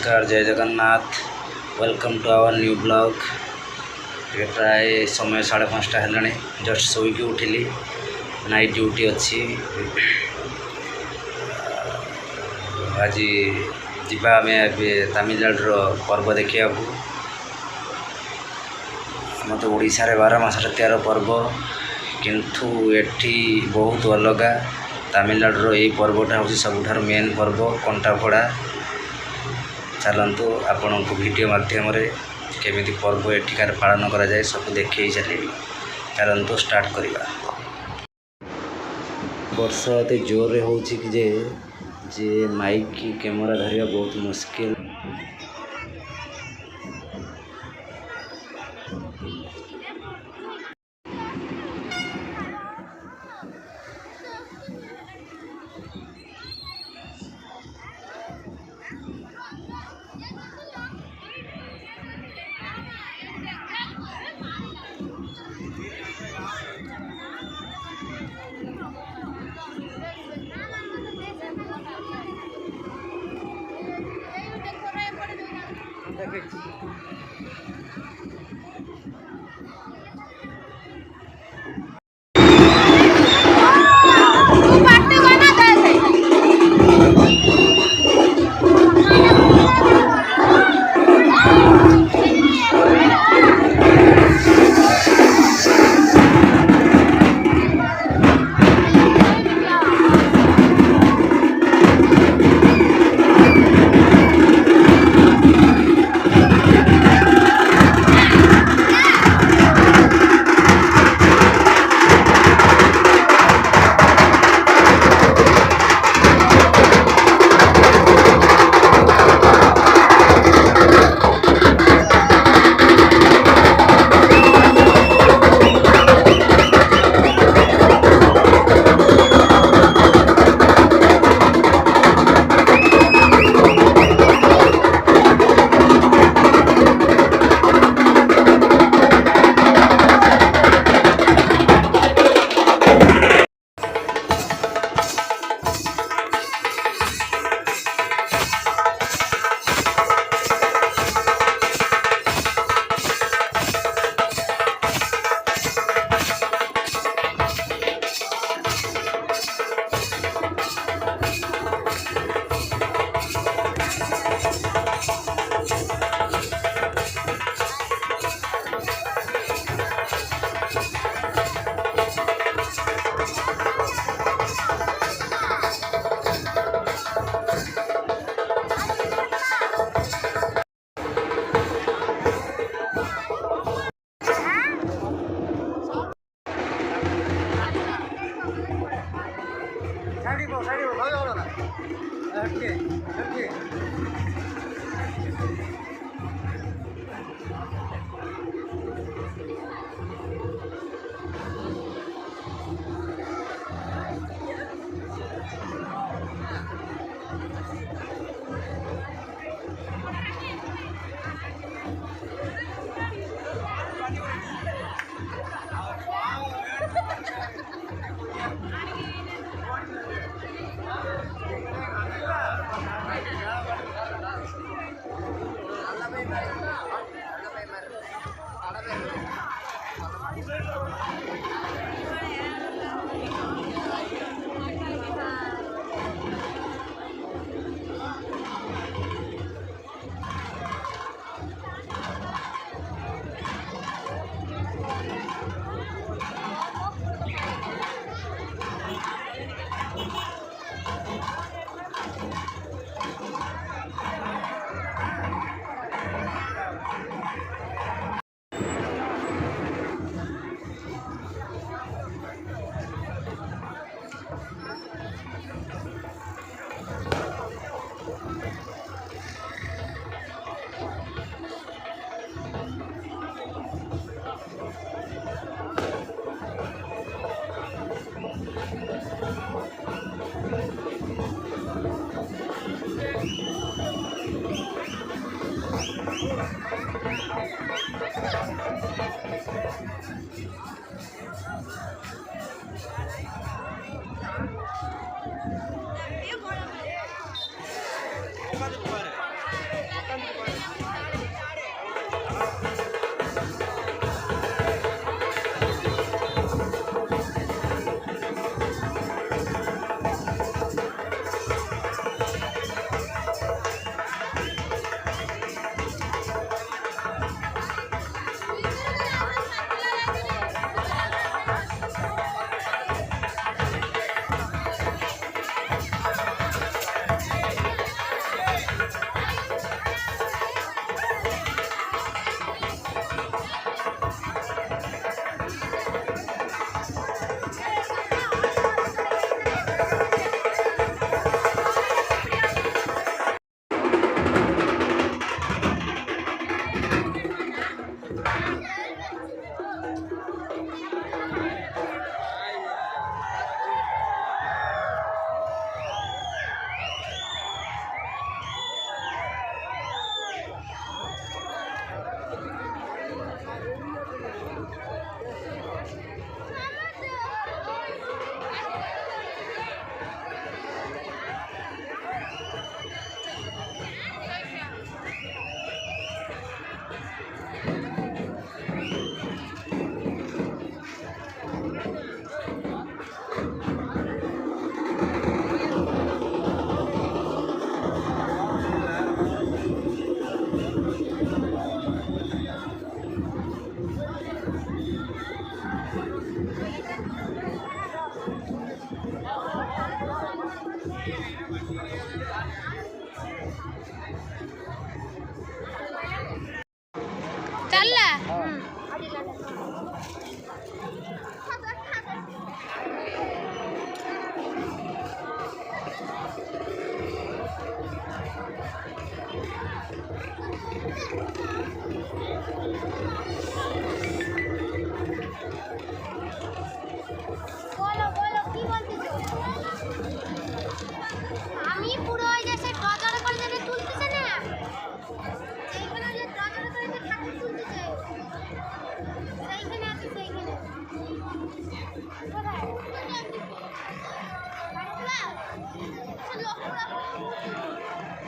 नमस्कार जय Jagannath welcome to our new blog. प्राय समय 5:30 है जस्ट शोकी उठिली नाइट ड्यूटी अच्छी आज जीवा आम तमिलनाडु पर्व देखा मत ओडिशा रे 12 मास 13 पर्व किंतु एठी बहुत अलग। तमिलनाडु यही पर्वटा हूँ सबुठार मेन पर्व कंटाफड़ा। चलतु आपण को वीडियो माध्यम केमी पर्व एठिकार पालन करा जाए सब देखे चलि। चलतु स्टार्ट करवा। वर्षा एत जोर हो माइक कैमरा धरिया बहुत मुश्किल।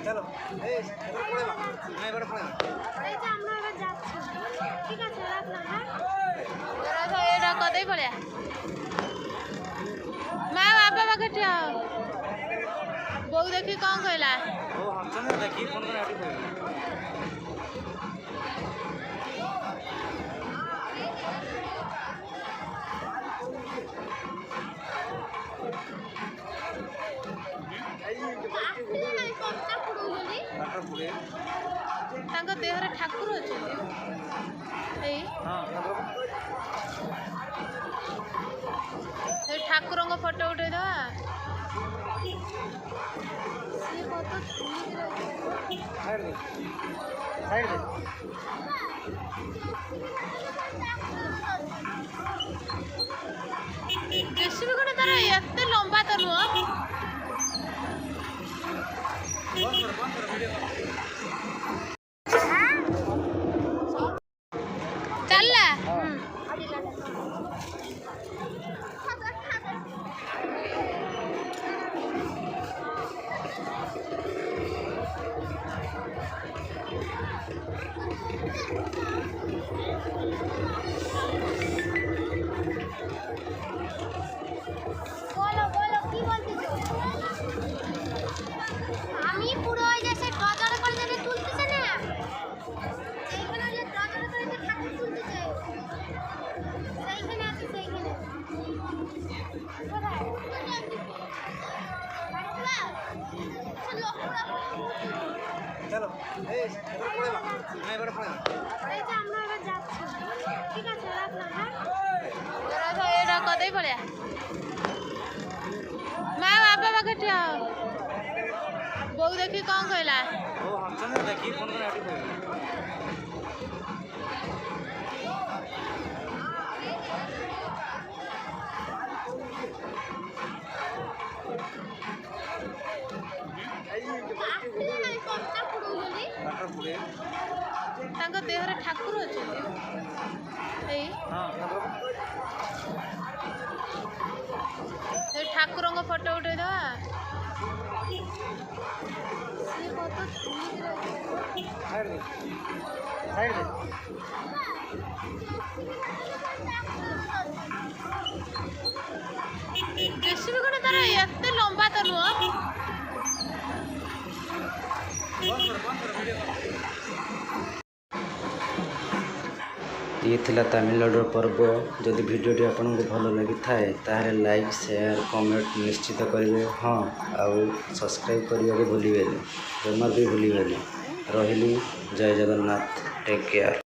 চলো এই এবার পড়ে বা না এবার পড়ে এই যে আমরা এবার যাচ্ছি ঠিক আছে রাখলাম হ্যাঁ ওরা তো এরা কতই পড়ে মা বাবা পাখে ঠিয়া বউ দেখি কম কইলা ও হাসছনে দেখি ফোন করে আটি কইলা ତାଙ୍କ ଦେହରେ ଠାକୁର ଅଛନ୍ତି ଏଇ ଠାକୁରଙ୍କ ଫଟୋ ଉଠେଇଦବା ସିଏ କତ କେଶୀ ବି ଗୋଟେ ତାର ଏତେ ଲମ୍ବା ତ ନୁହଁ ଚାଲିଲା আমি পুরো ওই যে সে গজরে করে যেটা তুলতেছে না সেইখানে যে গজরে করে যে ঠাকুর তুলতেছে সেইখানে আছে সেইখানে কোথায় চলো এই এবার পড়ে বা না এবার পড়ে এই যে আমরা এবার যাচ্ছি ঠিক আছে রাখলাম হ্যাঁ ওরা তো এরা কতই পড়ে মা বাবা পাখে ঠিয়া বউ দেখি কম কইলা ও হাসছনে দেখি ফোন করে আটি কইলা ତାଙ୍କ ଦେହରେ ଠାକୁର ଅଛନ୍ତି ଏଇ ଠାକୁରଙ୍କ ଫଟୋ ଉଠେଇଦବା ସିଏ କତ କେଶୀ ବି ଗୋଟେ ତାର ଏତେ ଲମ୍ବା ତ ନୁହଁ ये थिला तमिलनाडु पर्व जदि वीडियोटी आपको भल लगी थाए ताहले लाइक शेयर कमेंट निश्चित करेंगे हाँ आउ सब्सक्राइब करने को भूलिए जमा भी भूलिए रही जय जगन्नाथ टेक केयर।